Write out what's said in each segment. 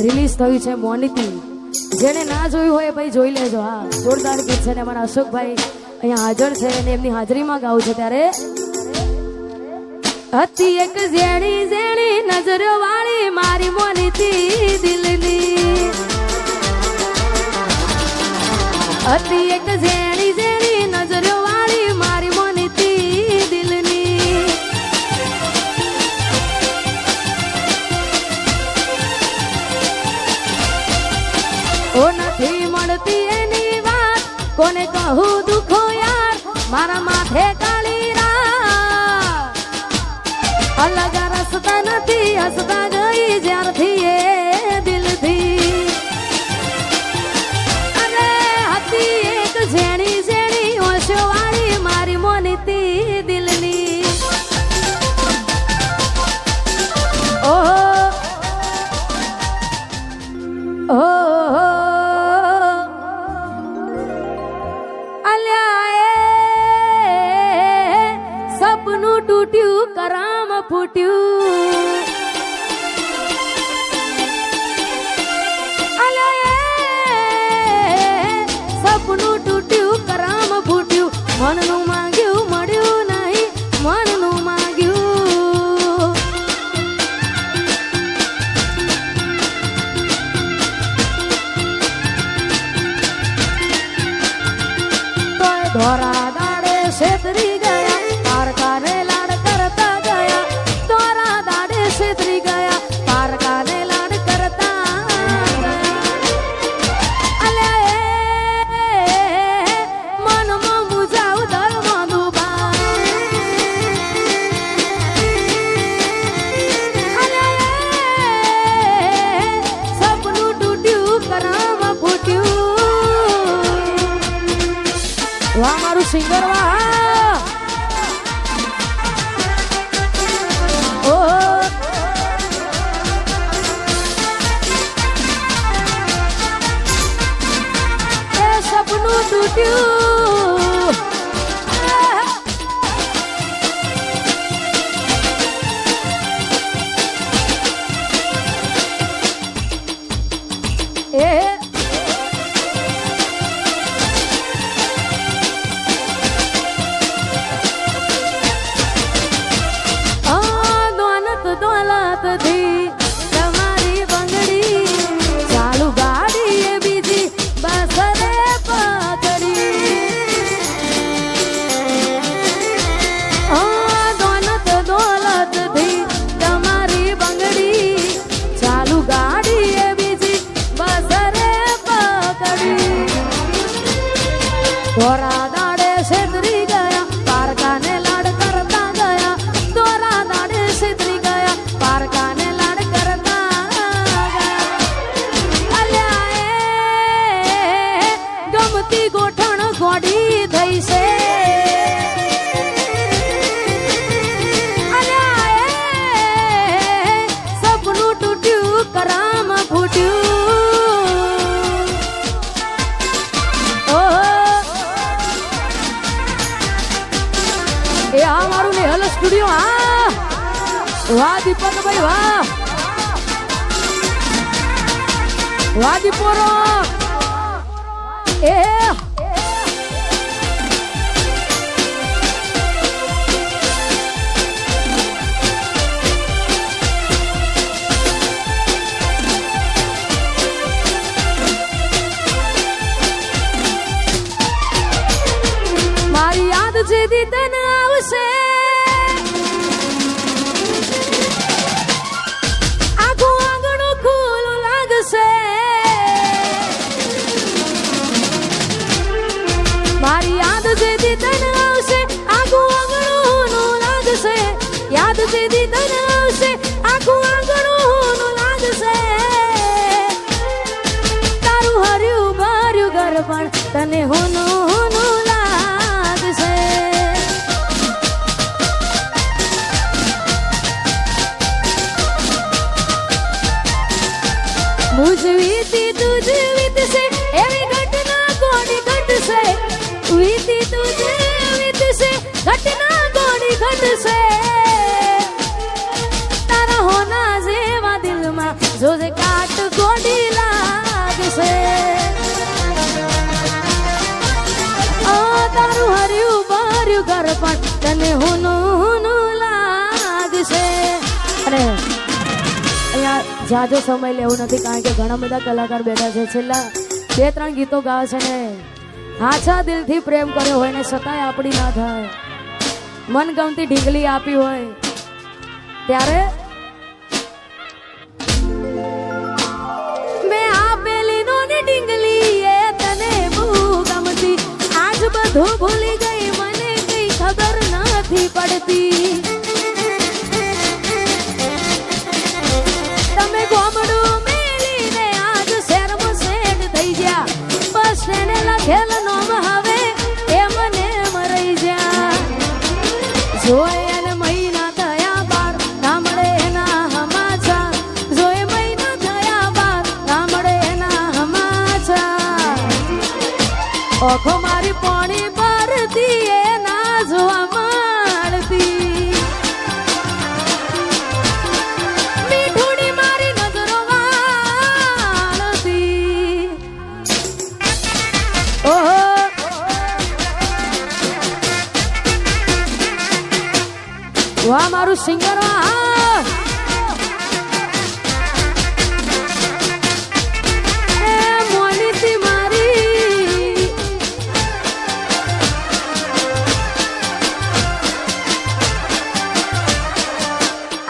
Release થયું છે મોનિતી. જેને ના જોયું હોય ભાઈ જોઈ લેજો. હા, જોરદાર ગીત છે ને અમારા અશોકભાઈ અહીંયા હાજર છે અને એમની હાજરીમાં ગાવું છે. ત્યારે હતી એક ઝેણી ઝેણી નજરો વાળી મારી મોનિતી દિલની, હતી એક ઝેણી ઝેણી નજરો વાળી મારી મોનિતી દિલની. ઓ નથી મળતી એની વાત કોને કહું દુખો યાર, મારા માથે કાળી રાત. અલગ રસ્તા નથી હસતા ગઈ જ્યારથી એ દિલથી. અરે હતી એક ઝેણી ઝેણી ઓશો વાળી મારી મોનિતી દિલની. ઓહો ઓહો સપનું તૂટ્યું કરામ ફૂટ્યું. સપનું તૂટ્યું કરામ ફૂટ્યું. મનનું માંગ્યું મળ્યું નહીં, મનનું માંગ્યું. તોય ધોરા દાડે છેતરી ગયા, પારકાને લાડ કરતા ગયા. ધોરા દાડે છેતરી ગયા, પારકાને લાડ કરતા ગયા. અલ્યા મનમાં મુજાવ દરમાં ડૂબા. અલ્યા સપનું તૂટ્યું કરામ ફૂટ્યું. વાહ મારું સિંગર વાહ. સપનું તૂટ્યું એ દોલત થી તમારી બંગડી ચાલુ ગાડી એ બીજી બસ રે પકડી. દોલત થી તમારી બંગડી ચાલુ ગાડી એ બીજી બસ રે પકડી. ધોરા દાડે છેતરી ગયા, પારકાને લાડ કરતા ગયા. ધોરા દાડે છેતરી ગયા, પારકાને લાડ કરતા ગયા. અલ્યા ગમતી ગોઠણ ગોડી થઈ છે. અલ્યા સપનું તૂટ્યું કરામ ફૂટ્યું. એ આ મારું નેહલ સ્ટુડિયો. હા વાહ દીપકભાઈ વાહ, વાહ દીપોરો. એ મારી યાદ જેદી તને આવશે, આખું આંગણું ખુલ્લું લાગશે. મારી યાદ જેદી તને આવશે, આખું આંગણું લાગશે. યાદ જેદી તને આવશે, આખું આંગણું લાગશે. તારું હર્યું ભર્યું ઘર પણ તને હોનું લાગશે. મુજ વીતી તુજ વીતશે એવી ઘટના કોની ઘટશે. વીતી તુજ વીતશે ઘટના કોની ઘટશે. તારા હોના જેવા દિલમાં જોજે કાઢ પેટ ગોડી લાગશે તારું હર્યું ભર્યું ઘર પણ તને હુનું લાગશે અને અહીંયા જાજો સમય લેવું નથી કારણ કે ઘણા બધા કલાકાર બેઠા છે છેલ્લા 2-3 ગીતો ગાવે છે ને હાચા દિલથી પ્રેમ કર્યો હોય ને છતાંય આપણી ના થાય મનગમતી ઢીંગલી આપી હોય ત્યારે મેં આપેલી નો ને ઢીંગલી એ તને બહુ ગમતી આજ બધું ભૂલી ગઈ મને કઈ ખબર નથી પડતી તમે ગોમડું મેલીને આજ શહેરમાં સેટ થઈ ગયા બસ એને લખેલ નોમ હવે એ મને મરી જા જોઈ અને મહિના થયા બાર ના મળે એના હમાચાર જોઈ મહિના થયા બાર ના મળે એના હમાચાર ઓખો મારી પોણી પરથી એ ના જોવા મળતી મીઠુડી મારી નજરો વાળતી ઓહો વાહ મારું સિંગર વાહ એ મોનીતી મારી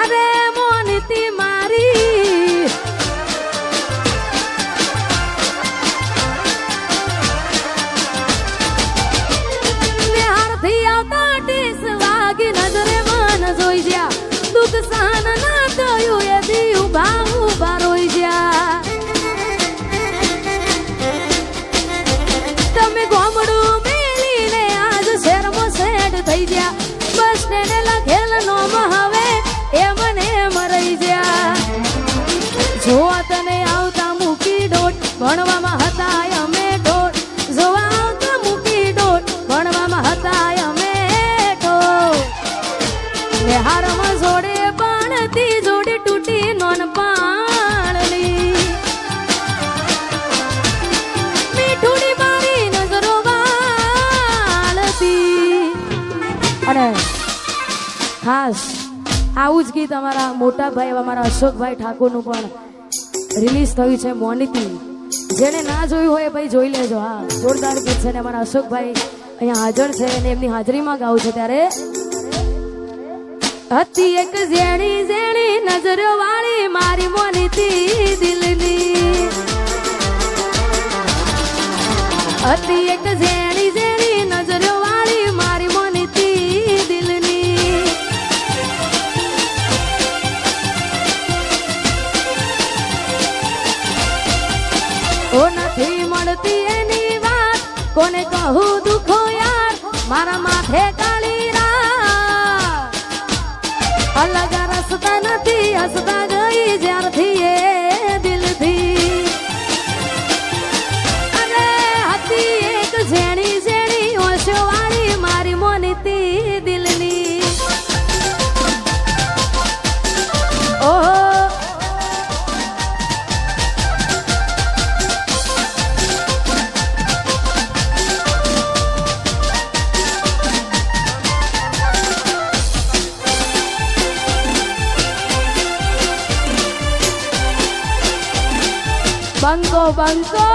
અરે મોનીતી મારી નિહારથી આવતા ટીસ વાગી નજરે જોઈ જ્યા દુઃખ સહન ના થયું એ દી ઉભા ઉભા રોઈ જ્યા તમે ગોમડું મેલીને આજ શહેરમાં સેટ થઈ ગયા બસ તેને લખેલ નોમ હવે એ મને મરાઈ જ્યા જોવા તને આવતા મૂકી ડોટ ભણવામાં હતા અમે ડોટ જોવા આવતા મૂકી ડોટ ભણવામાં હતા અમે હારમાં જોડે પાણતી જોડે તૂટી નોન પાણની મીઠુડી મારી નજરો વાળતી અને ખાસ આવું જ ગીત અમારા મોટા ભાઈ અમારા અશોકભાઈ ઠાકોરનું પણ રિલીઝ થયું છે મોનીતી જેને ના જોયું હોય ભાઈ જોઈ લેજો હા જોરદાર ગીત છે ને અમારા અશોકભાઈ અહીંયા હાજર છે અને એમની હાજરીમાં ગાવું છે ત્યારે હતી એક ઝેણી ઝેણી નજરો વાળી મારી મોનીતી દિલની હતી એક ઝેણી ઝેણી નજરો વાળી મારી મોનીતી દિલની ઓ નથી મળતી એની વાત કોને કહું દુખો યાર મારા માથે કાળી અલગ રસ્તા નથી હસતા ગઈ જ્યારથી એ દિલથી અને હતી એક ઝેણી ઝેણી ઓશો વાળી મારી મોનીતી દિલની ઓહો બંકો બંકો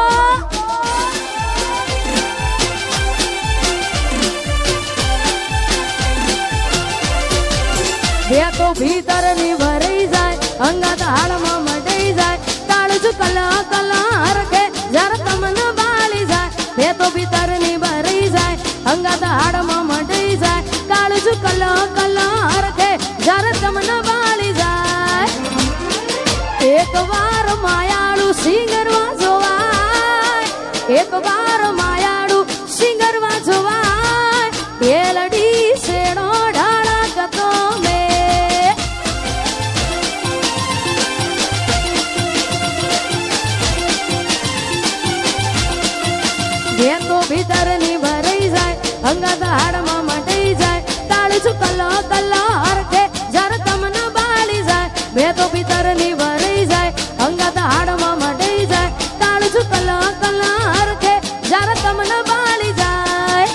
બે તો ભીતર ની ભરાઈ જાય અંગત હાડમાં મટાઈ જાય કાળજુ કલા કલા હરખે જરા તમને બાળી જાય બે તો ભીતર ની ભરાઈ જાય અંગત હાડમાં મટાઈ જાય કાળજુ કલા કલા હરખે જરા તમને બાળી જાય એક વાર માયાળું સિંગરવા જોવાય એક વાર માયાળું સિંગરવા જોવાય પેલડી શેડો ઢાળા કતો મે જે તો ભીતર ની ભરાઈ જાય અંગત હાડમાં મટાઈ જાય કાળજુ કલો કલો હરખે જર તમને બાળી જાય બે તો ભીતર ની ભરાઈ જાય અંગત હાડમાં છું કલા કલા હરખે જ્યારે તમને બાળી જાય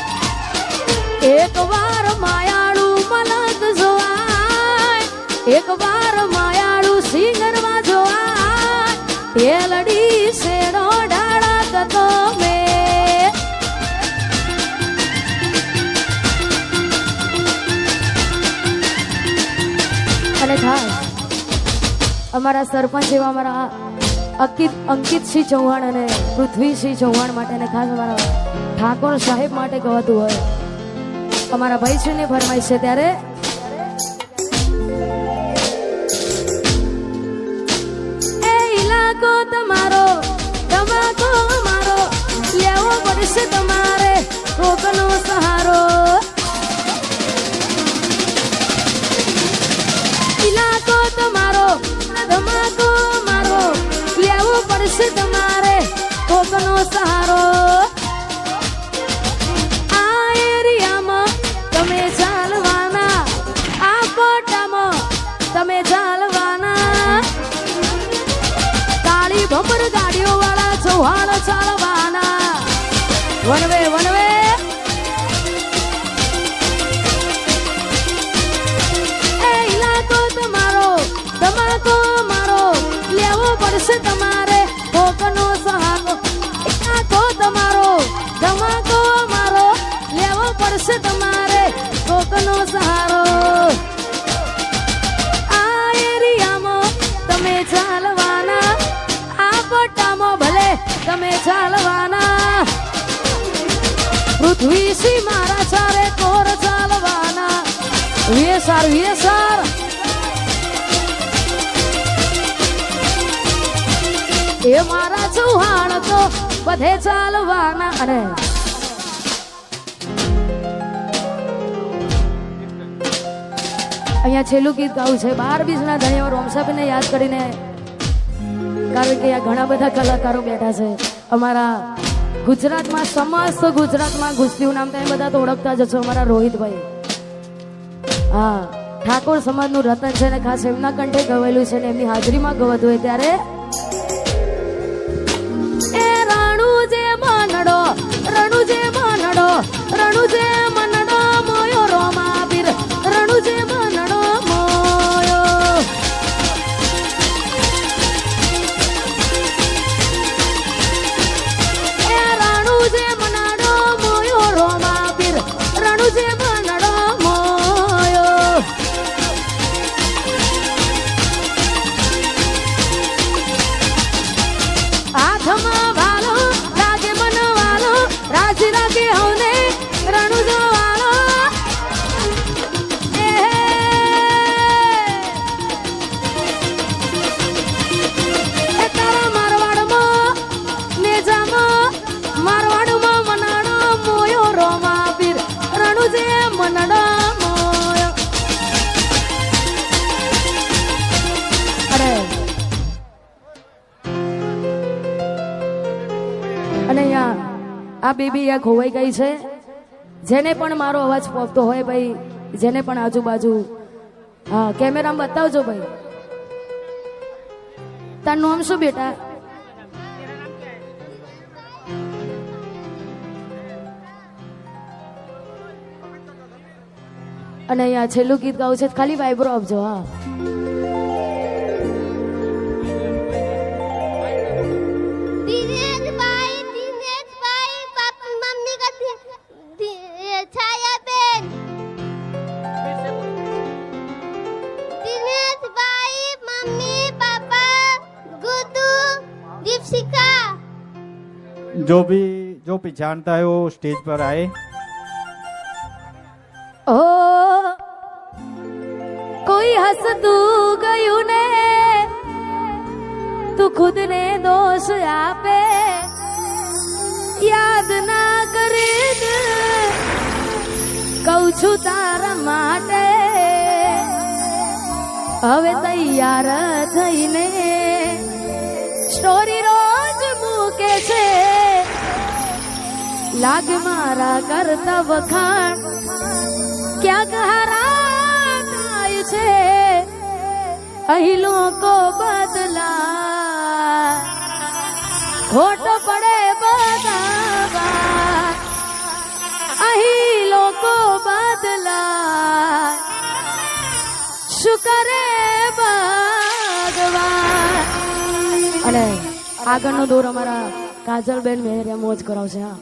એક વાર માયાળુ મલક જોવાય એક વાર માયાળુ સિંગરમાં જોવાય એ લડી શેરો ડાળા કતો મેં અને ખાસ અમારા સરપંચ એવા અમારા અંકિતસિંહ ચૌહાણ અને પૃથ્વીસિંહ ચૌહાણ માટે અને ખાસ અમારા ઠાકોર સાહેબ માટે કહેવાતું હોય અમારા ભાઈશ્રીને ફરમાઈશ છે ત્યારે એ ઇલાકો તમારો તમાકો મારો લેવો પડશે તમારે કોકનો સહારો ઇલાકો તમારો ધમાકો મારો લેવો પડશે તમારે કોકનો સહારો આ એરિયામાં તમે ચાલવાના આ કોટામાં તમે ચાલવાના કાળી ભમર ગાડીઓ વાળા ચૌહાણ ચાલવાના વનવે વનવે તમાકો મારો લેવો પડશે તમારે કોકનો સહારો ઇલાકો તમારો તમાકો મારો લેવો પડશે તમારે કોકનો સહારો આ એરિયામાં તમે ચાલવાના આ પટ્ટામાં ભલે તમે ચાલવાના પૃથ્વીસિંહ મારા ચારે કોર ચાલવાના વેસાર વેસાર એ મારા ચૌહાણ તો બધે ચાલવાના અને અહીંયા છેલ્લું ગીત ગાવું છે 12 બીજના ધણીઓ રોમસાબેનને યાદ કરીને કારણ કે આ ઘણા બધા કલાકારો બેઠા છે અમારા ગુજરાતમાં સમસ્ત ગુજરાતમાં ગુસ્તીનું નામ તમે બધા તો ઓળખતા જ છો અમારા રોહિતભાઈ હા ઠાકોર સમાજનું રતન છે ને ખાસ એમના કંઠે ગવાયેલું છે ને એમની હાજરીમાં ગવાતું હોય ત્યારે રણુજે મનડો મોયો રોમા પીર રણુજે મનડો મોયો એ રણુજે મનડો મોયો રોમા પીર રણુજે મનડો મોયો હાથમાં ભાલો રાગે મનવાલો રાજી રાગે હવને રણુજો વાળો એ તારા મારવાડમાં નેજામાં મારવાડમાં મનાડો મોયો રોમા પીર રણુજે મનડો મોયો અરે અને અહીંયા આ બેબી આ ખોવાઈ ગઈ છે જેને પણ મારો અવાજ પહોંચતો હોય ભાઈ જેને પણ આજુબાજુ હા કેમેરામાં બતાવજો ભાઈ તારું નામ શું બેટા અને અહીંયા છેલ્લું ગીત ગાવું છે ખાલી વાઇબ્રો આપજો હા जो भी जानता है वो स्टेज पर आए। ओ कोई हंस तू गयू ने तू खुद ने दोष आपे याद ना करे कहू छू तारा माटे હવે તૈયાર થઈને સ્ટોરી રોજ મૂકે છે લાગે મારા કરતા વખાણ ક્યાંક હારા થાય છે અહીં લોકો બદલા ખોટ પડે બધામાં અહીં લોકો બદલાય શું કરે ભગવાન. અને આગળનો દોર અમારા કાજલબેન મેહરિયા મોજ કરાવશે. હા